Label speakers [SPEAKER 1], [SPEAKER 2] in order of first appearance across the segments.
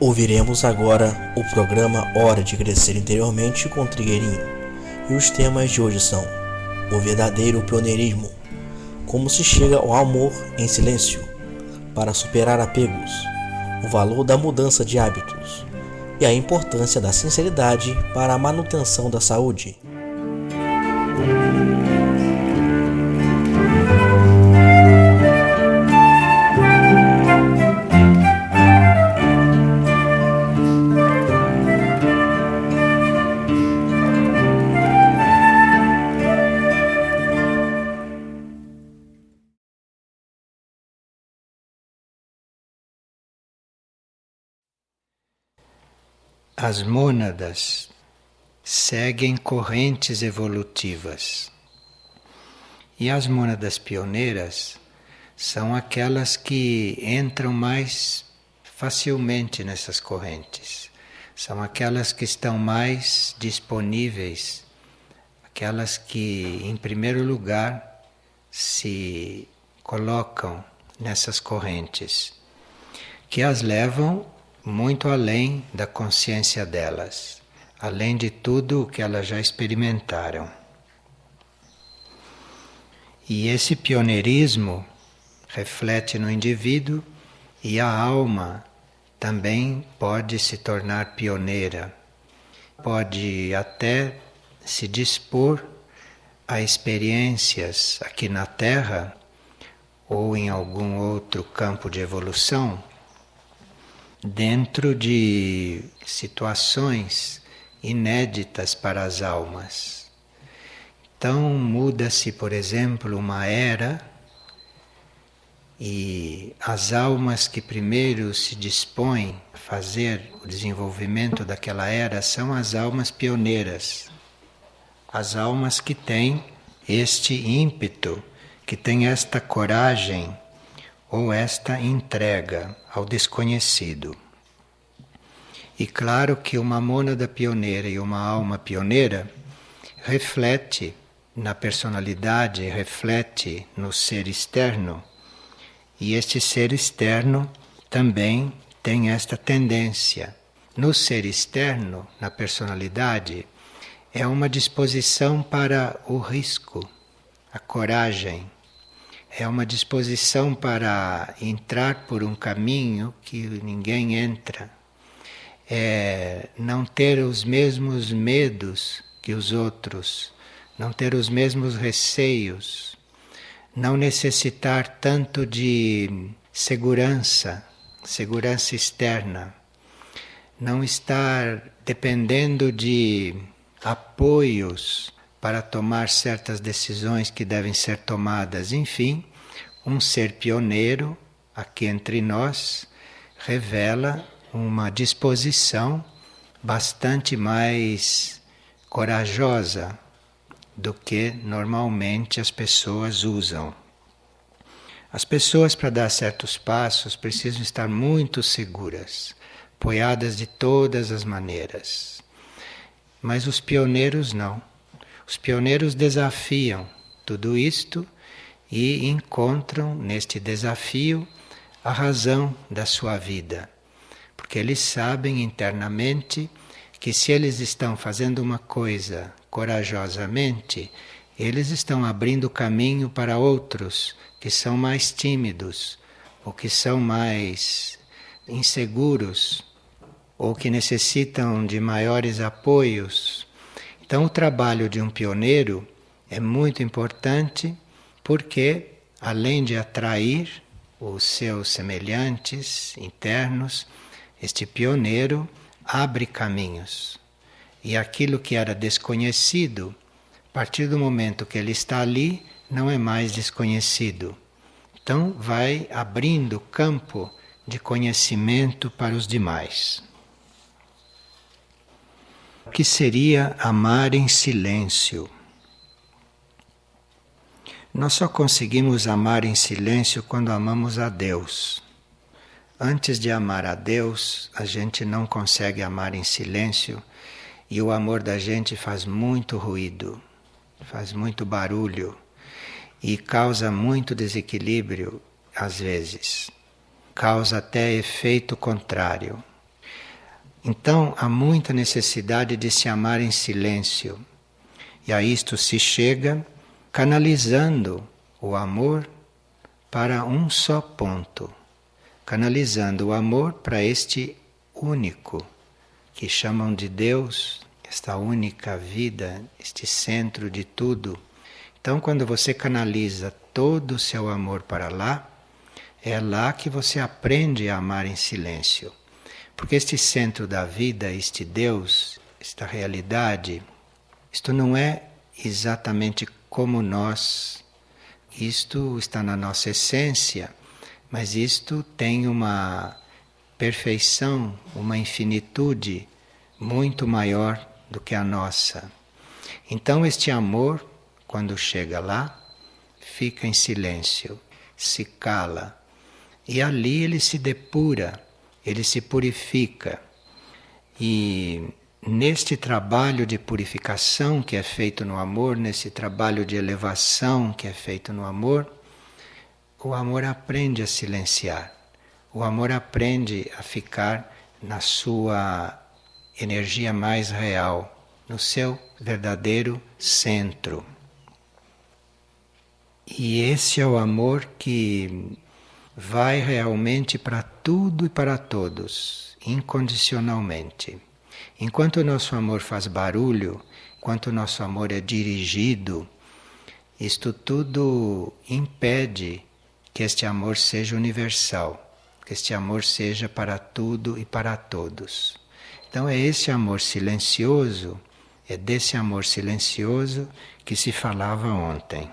[SPEAKER 1] Ouviremos agora o programa Hora de Crescer Interiormente com Trigueirinho. E os temas de hoje são: o verdadeiro pioneirismo, como se chega ao amor em silêncio, para superar apegos, o valor da mudança de hábitos e a importância da sinceridade para a manutenção da saúde.
[SPEAKER 2] As mônadas seguem correntes evolutivas e as mônadas pioneiras são aquelas que entram mais facilmente nessas correntes, são aquelas que estão mais disponíveis, aquelas que em primeiro lugar se colocam nessas correntes, que as levam muito além da consciência delas, além de tudo o que elas já experimentaram. E esse pioneirismo reflete no indivíduo e a alma também pode se tornar pioneira, pode até se dispor a experiências aqui na Terra ou em algum outro campo de evolução, dentro de situações inéditas para as almas. Então muda-se, por exemplo, uma era e as almas que primeiro se dispõem a fazer o desenvolvimento daquela era são as almas pioneiras, as almas que têm este ímpeto, que têm esta coragem ou esta entrega ao desconhecido. E claro que uma mônada pioneira e uma alma pioneira reflete na personalidade, reflete no ser externo, e este ser externo também tem esta tendência. No ser externo, na personalidade, é uma disposição para o risco, a coragem, é uma disposição para entrar por um caminho que ninguém entra. É não ter os mesmos medos que os outros, não ter os mesmos receios, não necessitar tanto de segurança externa, não estar dependendo de apoios para tomar certas decisões que devem ser tomadas. Enfim, um ser pioneiro aqui entre nós revela uma disposição bastante mais corajosa do que normalmente as pessoas usam. As pessoas, para dar certos passos, precisam estar muito seguras, apoiadas de todas as maneiras. Mas os pioneiros não. Os pioneiros desafiam tudo isto e encontram neste desafio a razão da sua vida. Porque eles sabem internamente que se eles estão fazendo uma coisa corajosamente, eles estão abrindo caminho para outros que são mais tímidos, ou que são mais inseguros, ou que necessitam de maiores apoios. Então o trabalho de um pioneiro é muito importante porque, além de atrair os seus semelhantes internos, este pioneiro abre caminhos. E aquilo que era desconhecido, a partir do momento que ele está ali, não é mais desconhecido. Então vai abrindo campo de conhecimento para os demais. O que seria amar em silêncio? Nós só conseguimos amar em silêncio quando amamos a Deus. Antes de amar a Deus, a gente não consegue amar em silêncio e o amor da gente faz muito ruído, faz muito barulho e causa muito desequilíbrio às vezes. Causa até efeito contrário. Então há muita necessidade de se amar em silêncio. E a isto se chega canalizando o amor para um só ponto. Canalizando o amor para este único, que chamam de Deus, esta única vida, este centro de tudo. Então, quando você canaliza todo o seu amor para lá, é lá que você aprende a amar em silêncio. Porque este centro da vida, este Deus, esta realidade, isto não é exatamente como nós. Isto está na nossa essência, mas isto tem uma perfeição, uma infinitude muito maior do que a nossa. Então este amor, quando chega lá, fica em silêncio, se cala, e ali ele se depura, ele se purifica. E neste trabalho de purificação que é feito no amor, nesse trabalho de elevação que é feito no amor, o amor aprende a silenciar. O amor aprende a ficar na sua energia mais real, no seu verdadeiro centro. E esse é o amor que vai realmente para tudo e para todos, incondicionalmente. Enquanto o nosso amor faz barulho, enquanto o nosso amor é dirigido, isto tudo impede que este amor seja universal, que este amor seja para tudo e para todos. Então é esse amor silencioso, é desse amor silencioso que se falava ontem.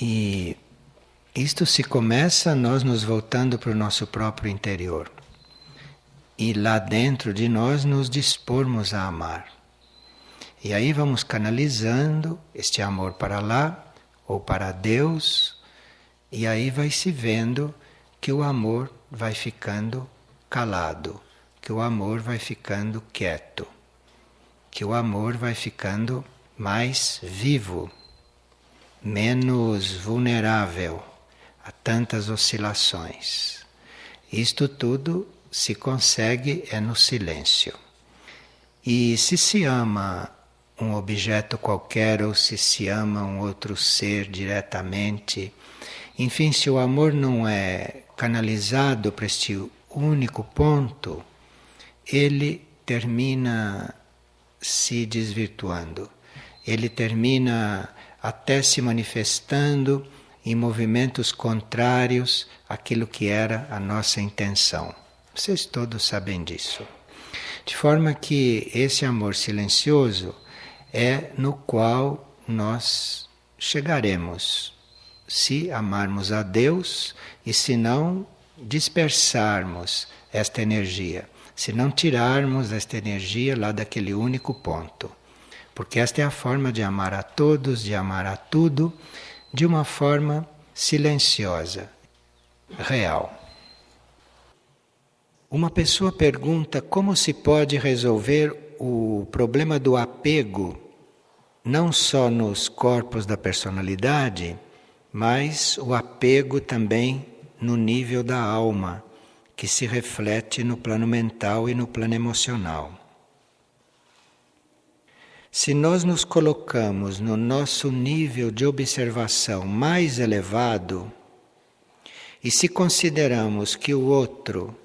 [SPEAKER 2] E isto se começa nós nos voltando para o nosso próprio interior. E lá dentro de nós nos dispormos a amar. E aí vamos canalizando este amor para lá, ou para Deus, e aí vai se vendo que o amor vai ficando calado, que o amor vai ficando quieto, que o amor vai ficando mais vivo, menos vulnerável a tantas oscilações. Isto tudo se consegue é no silêncio. E se ama um objeto qualquer ou se ama um outro ser diretamente, enfim, se o amor não é canalizado para este único ponto, ele termina se desvirtuando. Ele termina até se manifestando em movimentos contrários àquilo que era a nossa intenção. Vocês todos sabem disso. De forma que esse amor silencioso é no qual nós chegaremos, se amarmos a Deus e se não dispersarmos esta energia, se não tirarmos esta energia lá daquele único ponto. Porque esta é a forma de amar a todos, de amar a tudo, de uma forma silenciosa, real. Uma pessoa pergunta como se pode resolver o problema do apego, não só nos corpos da personalidade, mas o apego também no nível da alma, que se reflete no plano mental e no plano emocional. Se nós nos colocamos no nosso nível de observação mais elevado, e se consideramos que o outro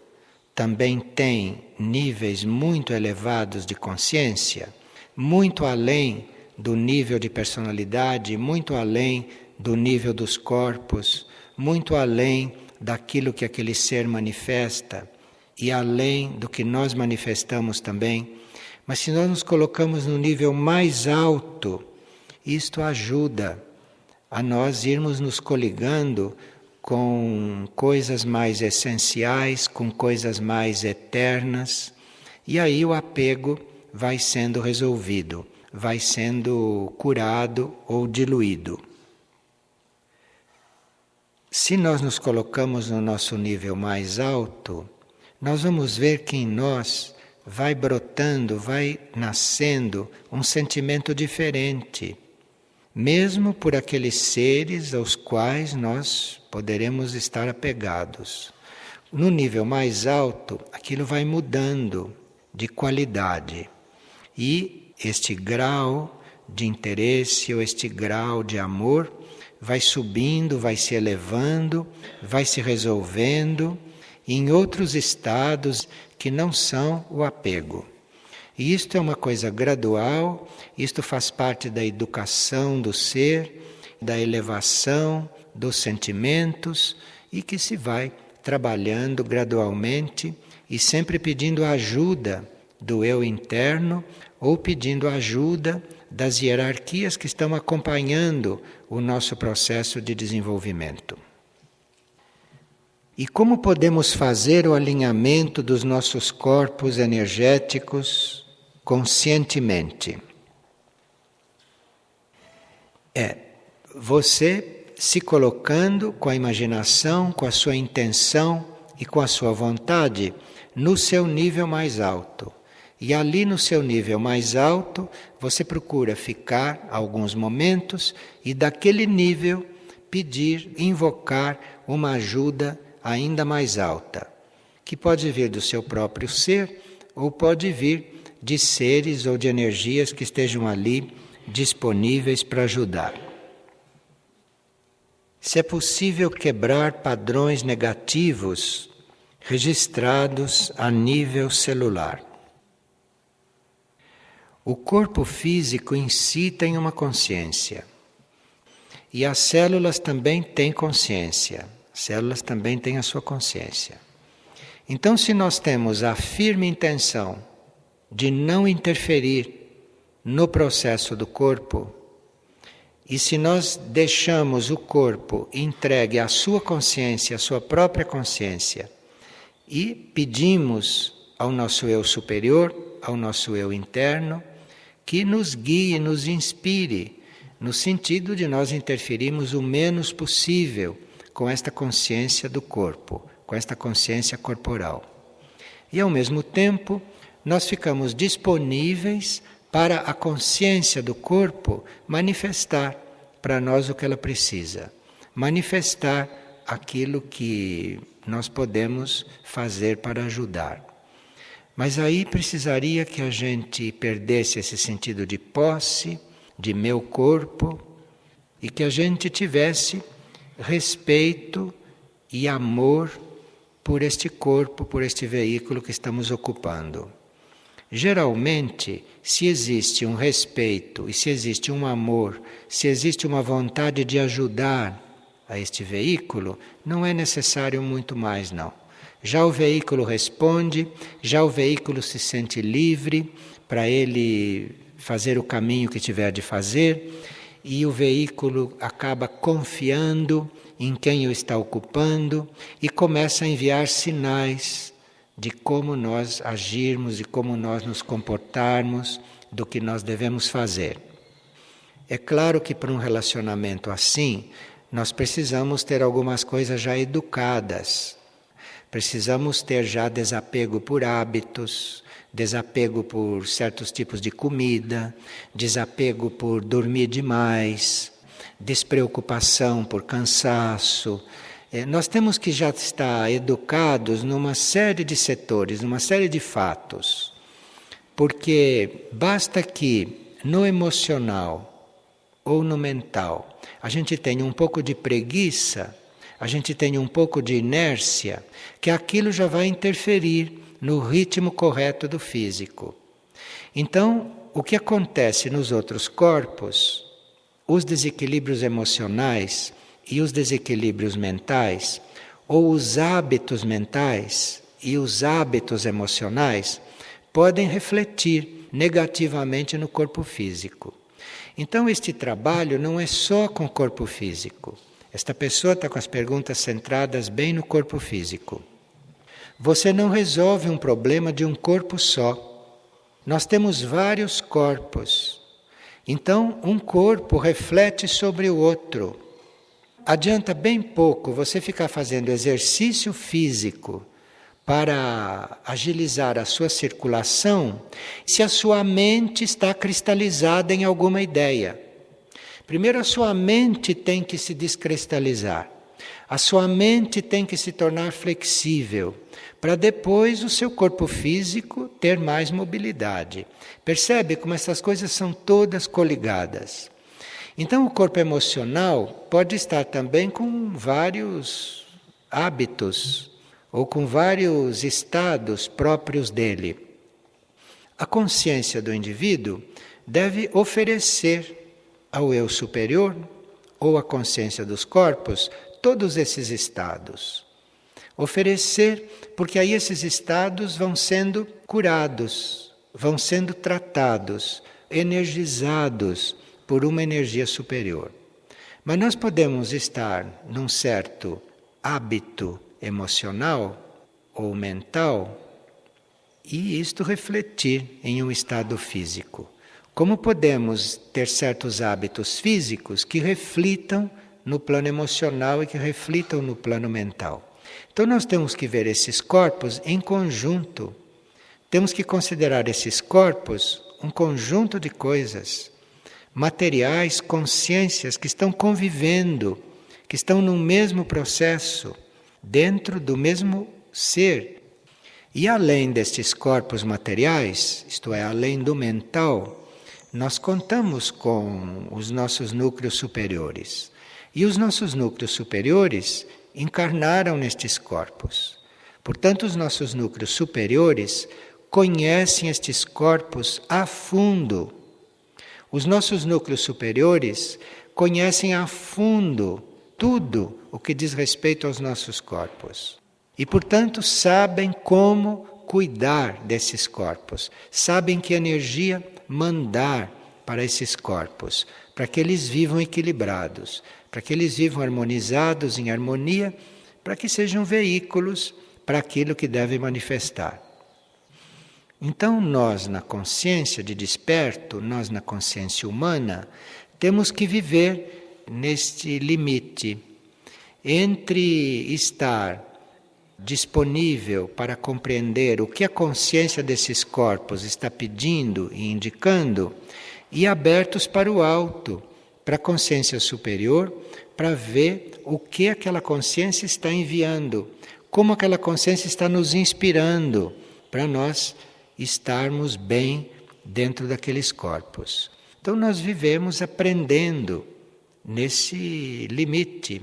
[SPEAKER 2] também tem níveis muito elevados de consciência, muito além do nível de personalidade, muito além do nível dos corpos, muito além daquilo que aquele ser manifesta e além do que nós manifestamos também. Mas se nós nos colocamos no nível mais alto, isto ajuda a nós irmos nos coligando com coisas mais essenciais, com coisas mais eternas, e aí o apego vai sendo resolvido, vai sendo curado ou diluído. Se nós nos colocamos no nosso nível mais alto, nós vamos ver que em nós vai brotando, vai nascendo um sentimento diferente, mesmo por aqueles seres aos quais nós poderemos estar apegados. No nível mais alto, aquilo vai mudando de qualidade. E este grau de interesse ou este grau de amor vai subindo, vai se elevando, vai se resolvendo em outros estados que não são o apego. E isto é uma coisa gradual, isto faz parte da educação do ser, da elevação dos sentimentos e que se vai trabalhando gradualmente e sempre pedindo ajuda do eu interno ou pedindo ajuda das hierarquias que estão acompanhando o nosso processo de desenvolvimento. E como podemos fazer o alinhamento dos nossos corpos energéticos conscientemente? Você se colocando com a imaginação, com a sua intenção e com a sua vontade no seu nível mais alto. E ali no seu nível mais alto, você procura ficar alguns momentos e daquele nível pedir, invocar uma ajuda ainda mais alta, que pode vir do seu próprio ser ou pode vir de seres ou de energias que estejam ali disponíveis para ajudar. Se é possível quebrar padrões negativos registrados a nível celular. O corpo físico em si tem uma consciência. E as células também têm consciência. As células também têm a sua consciência. Então, se nós temos a firme intenção de não interferir no processo do corpo, e se nós deixamos o corpo entregue à sua consciência, à sua própria consciência, e pedimos ao nosso eu superior, ao nosso eu interno, que nos guie, nos inspire, no sentido de nós interferirmos o menos possível com esta consciência do corpo, com esta consciência corporal. E ao mesmo tempo, nós ficamos disponíveis para a consciência do corpo manifestar para nós o que ela precisa, manifestar aquilo que nós podemos fazer para ajudar. Mas aí precisaria que a gente perdesse esse sentido de posse, de meu corpo, e que a gente tivesse respeito e amor por este corpo, por este veículo que estamos ocupando. Geralmente, se existe um respeito e se existe um amor, se existe uma vontade de ajudar a este veículo, não é necessário muito mais, não. Já o veículo responde, já o veículo se sente livre para ele fazer o caminho que tiver de fazer, e o veículo acaba confiando em quem o está ocupando e começa a enviar sinais de como nós agirmos e como nós nos comportarmos, do que nós devemos fazer. É claro que para um relacionamento assim, nós precisamos ter algumas coisas já educadas. Precisamos ter já desapego por hábitos, desapego por certos tipos de comida, desapego por dormir demais, despreocupação por cansaço. Nós temos que já estar educados numa série de setores, numa série de fatos. Porque basta que no emocional ou no mental a gente tenha um pouco de preguiça, a gente tenha um pouco de inércia, que aquilo já vai interferir no ritmo correto do físico. Então, o que acontece nos outros corpos, os desequilíbrios emocionais e os desequilíbrios mentais, ou os hábitos mentais e os hábitos emocionais, podem refletir negativamente no corpo físico. Então, este trabalho não é só com o corpo físico. Esta pessoa está com as perguntas centradas bem no corpo físico. Você não resolve um problema de um corpo só. Nós temos vários corpos. Então, um corpo reflete sobre o outro. Adianta bem pouco você ficar fazendo exercício físico para agilizar a sua circulação se a sua mente está cristalizada em alguma ideia. Primeiro, a sua mente tem que se descristalizar. A sua mente tem que se tornar flexível, para depois o seu corpo físico ter mais mobilidade. Percebe como essas coisas são todas coligadas? Então o corpo emocional pode estar também com vários hábitos, ou com vários estados próprios dele. A consciência do indivíduo deve oferecer ao eu superior, ou à consciência dos corpos, todos esses estados. Oferecer, porque aí esses estados vão sendo curados, vão sendo tratados, energizados por uma energia superior. Mas nós podemos estar num certo hábito emocional ou mental e isto refletir em um estado físico. Como podemos ter certos hábitos físicos que reflitam no plano emocional e que reflitam no plano mental? Então nós temos que ver esses corpos em conjunto. Temos que considerar esses corpos um conjunto de coisas, materiais, consciências que estão convivendo, que estão no mesmo processo, dentro do mesmo ser. E além destes corpos materiais, isto é, além do mental, nós contamos com os nossos núcleos superiores. E os nossos núcleos superiores encarnaram nestes corpos. Portanto, os nossos núcleos superiores conhecem estes corpos a fundo. Os nossos núcleos superiores conhecem a fundo tudo o que diz respeito aos nossos corpos. E, portanto, sabem como cuidar desses corpos. Sabem que energia mandar para esses corpos, para que eles vivam equilibrados, para que eles vivam harmonizados, em harmonia, para que sejam veículos para aquilo que devem manifestar. Então nós, na consciência de desperto, nós na consciência humana, temos que viver neste limite entre estar disponível para compreender o que a consciência desses corpos está pedindo e indicando e abertos para o alto, para a consciência superior, para ver o que aquela consciência está enviando, como aquela consciência está nos inspirando para nós estarmos bem dentro daqueles corpos. Então nós vivemos aprendendo nesse limite.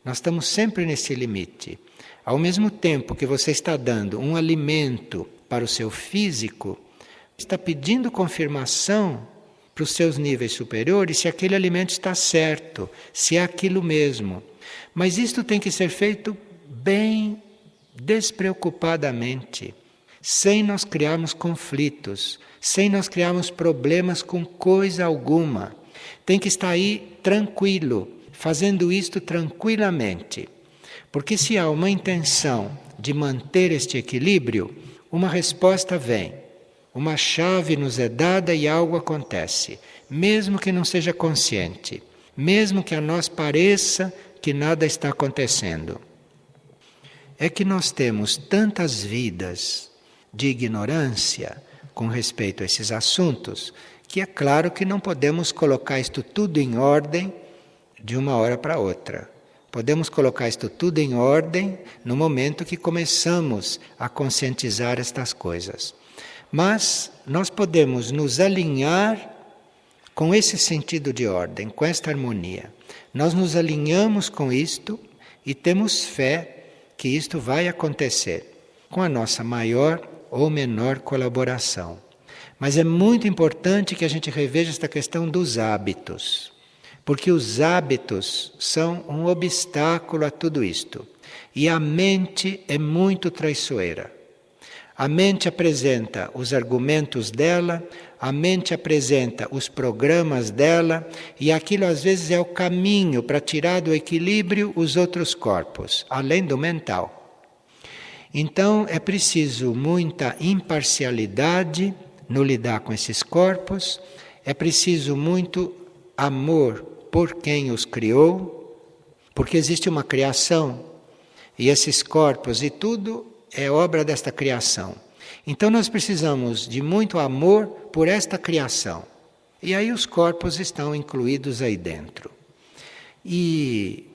[SPEAKER 2] Nós estamos sempre nesse limite. Ao mesmo tempo que você está dando um alimento para o seu físico, está pedindo confirmação para os seus níveis superiores se aquele alimento está certo, se é aquilo mesmo. Mas isto tem que ser feito bem despreocupadamente, sem nós criarmos conflitos, sem nós criarmos problemas com coisa alguma. Tem que estar aí tranquilo, fazendo isto tranquilamente. Porque se há uma intenção de manter este equilíbrio, uma resposta vem. Uma chave nos é dada e algo acontece, mesmo que não seja consciente, mesmo que a nós pareça que nada está acontecendo. É que nós temos tantas vidas de ignorância com respeito a esses assuntos, que é claro que não podemos colocar isto tudo em ordem de uma hora para outra. Podemos colocar isto tudo em ordem no momento que começamos a conscientizar estas coisas. Mas nós podemos nos alinhar com esse sentido de ordem, com esta harmonia. Nós nos alinhamos com isto e temos fé que isto vai acontecer, com a nossa maior ou menor colaboração. Mas é muito importante que a gente reveja esta questão dos hábitos, porque os hábitos são um obstáculo a tudo isto. E a mente é muito traiçoeira. A mente apresenta os argumentos dela, a mente apresenta os programas dela, e aquilo às vezes é o caminho para tirar do equilíbrio os outros corpos, além do mental. Então é preciso muita imparcialidade no lidar com esses corpos, é preciso muito amor por quem os criou, porque existe uma criação, e esses corpos e tudo é obra desta criação. Então nós precisamos de muito amor por esta criação. E aí os corpos estão incluídos aí dentro. E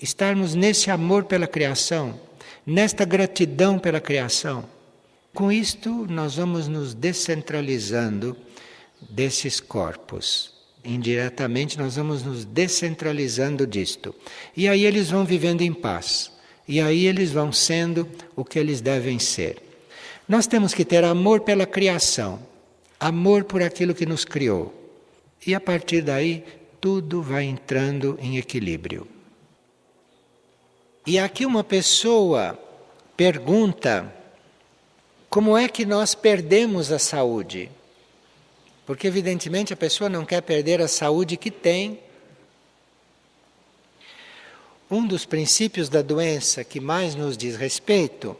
[SPEAKER 2] estarmos nesse amor pela criação, nesta gratidão pela criação. Com isto, nós vamos nos descentralizando desses corpos. Indiretamente, nós vamos nos descentralizando disto. E aí eles vão vivendo em paz. E aí eles vão sendo o que eles devem ser. Nós temos que ter amor pela criação, amor por aquilo que nos criou. E a partir daí, tudo vai entrando em equilíbrio. E aqui uma pessoa pergunta como é que nós perdemos a saúde? Porque evidentemente a pessoa não quer perder a saúde que tem. Um dos princípios da doença que mais nos diz respeito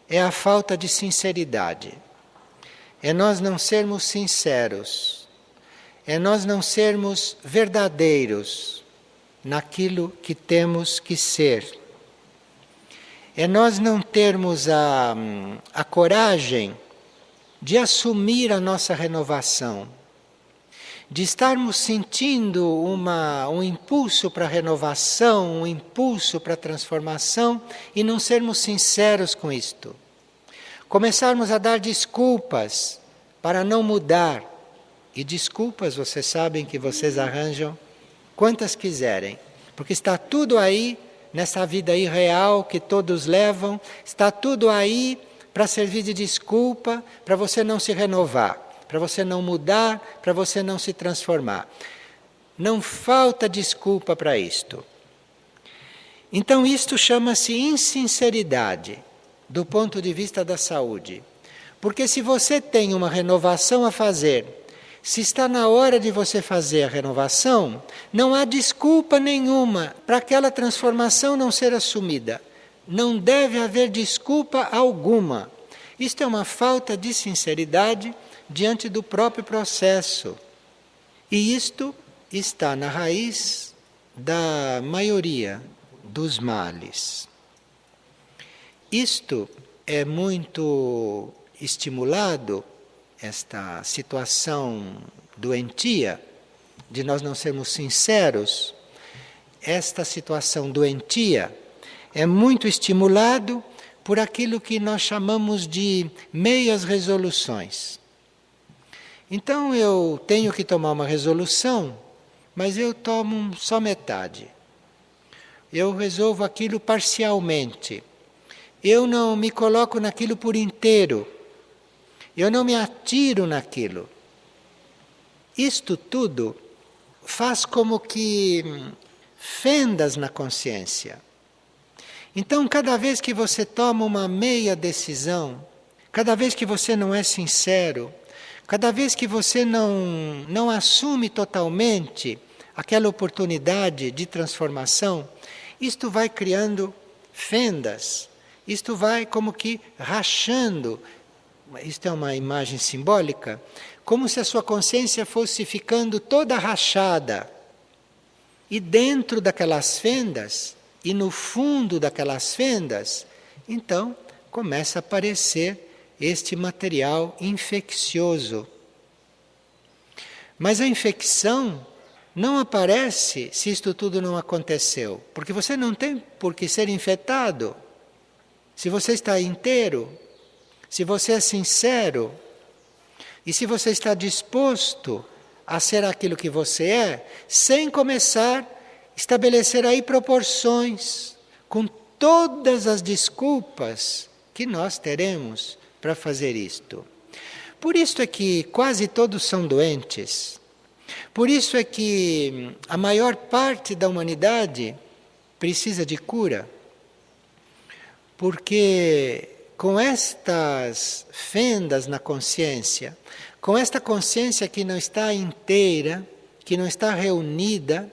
[SPEAKER 2] é a falta de sinceridade. É nós não sermos sinceros. É nós não sermos verdadeiros naquilo que temos que ser. É nós não termos a coragem de assumir a nossa renovação, de estarmos sentindo um impulso para a renovação, um impulso para a transformação e não sermos sinceros com isto. Começarmos a dar desculpas para não mudar. E desculpas, vocês sabem que vocês arranjam quantas quiserem, porque está tudo aí, nessa vida irreal que todos levam, está tudo aí para servir de desculpa, para você não se renovar, para você não mudar, para você não se transformar. Não falta desculpa para isto. Então isto chama-se insinceridade, do ponto de vista da saúde. Porque se você tem uma renovação a fazer, se está na hora de você fazer a renovação, não há desculpa nenhuma para aquela transformação não ser assumida. Não deve haver desculpa alguma. Isto é uma falta de sinceridade diante do próprio processo. E isto está na raiz da maioria dos males. Isto é muito estimulado, esta situação doentia, de nós não sermos sinceros, esta situação doentia é muito estimulado por aquilo que nós chamamos de meias resoluções. Então eu tenho que tomar uma resolução, mas eu tomo só metade. Eu resolvo aquilo parcialmente. Eu não me coloco naquilo por inteiro. Eu não me atiro naquilo. Isto tudo faz como que fendas na consciência. Então, cada vez que você toma uma meia decisão, cada vez que você não é sincero, cada vez que você não assume totalmente aquela oportunidade de transformação, isto vai criando fendas, isto vai como que rachando. Isto é uma imagem simbólica, como se a sua consciência fosse ficando toda rachada. E dentro daquelas fendas, e no fundo daquelas fendas, então começa a aparecer este material infeccioso. Mas a infecção não aparece se isto tudo não aconteceu, porque você não tem por que ser infectado. Se você está inteiro, se você é sincero, e se você está disposto a ser aquilo que você é, sem começar a estabelecer aí proporções, com todas as desculpas que nós teremos para fazer isto. Por isso é que quase todos são doentes. Por isso é que a maior parte da humanidade precisa de cura. Porque com estas fendas na consciência, com esta consciência que não está inteira, que não está reunida,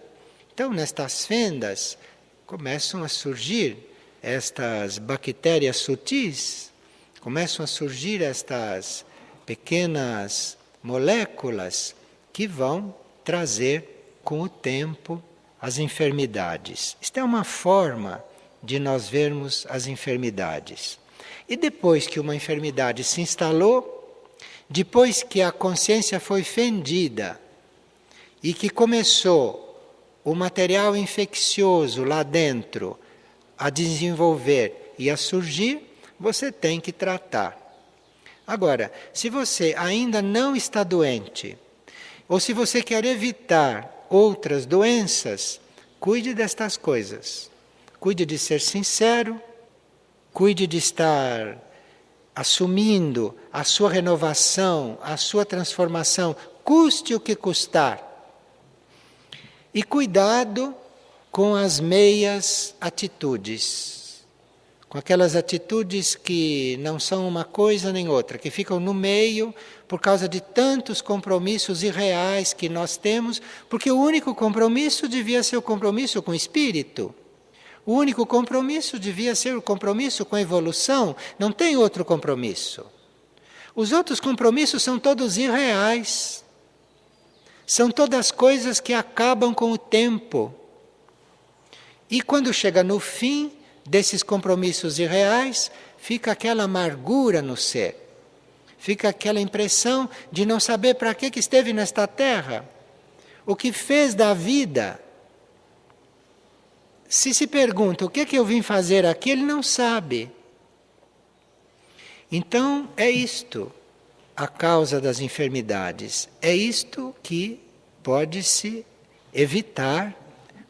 [SPEAKER 2] então nestas fendas começam a surgir estas bactérias sutis, começam a surgir estas pequenas moléculas que vão trazer com o tempo as enfermidades. Isto é uma forma de nós vermos as enfermidades. E depois que uma enfermidade se instalou, depois que a consciência foi fendida e que começou o material infeccioso lá dentro a desenvolver e a surgir, você tem que tratar. Agora, se você ainda não está doente, ou se você quer evitar outras doenças, cuide destas coisas. Cuide de ser sincero, cuide de estar assumindo a sua renovação, a sua transformação, custe o que custar. E cuidado com as meias atitudes, com aquelas atitudes que não são uma coisa nem outra, que ficam no meio por causa de tantos compromissos irreais que nós temos, porque o único compromisso devia ser o compromisso com o espírito. O único compromisso devia ser o compromisso com a evolução, não tem outro compromisso. Os outros compromissos são todos irreais. São todas coisas que acabam com o tempo. E quando chega no fim desses compromissos irreais, fica aquela amargura no ser. Fica aquela impressão de não saber para que esteve nesta terra. O que fez da vida. Se pergunta o que eu vim fazer aqui, ele não sabe. Então é isto a causa das enfermidades. É isto que pode-se evitar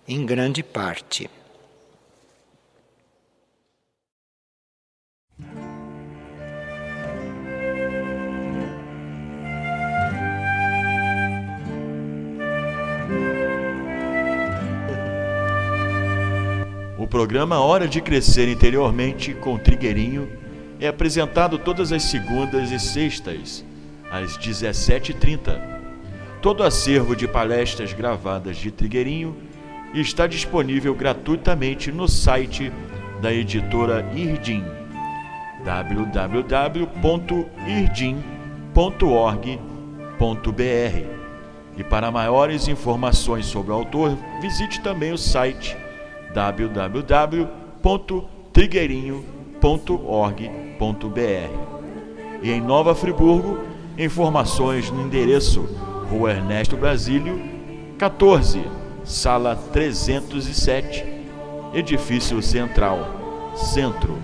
[SPEAKER 2] em grande parte.
[SPEAKER 3] O programa Hora de Crescer Interiormente com Trigueirinho é apresentado todas as segundas e sextas, às 17h30. Todo acervo de palestras gravadas de Trigueirinho está disponível gratuitamente no site da editora Irdim, www.irdim.org.br. E para maiores informações sobre o autor, visite também o site www.trigueirinho.org.br. E em Nova Friburgo, informações no endereço Rua Ernesto Brasílio, 14, Sala 307, Edifício Central, Centro.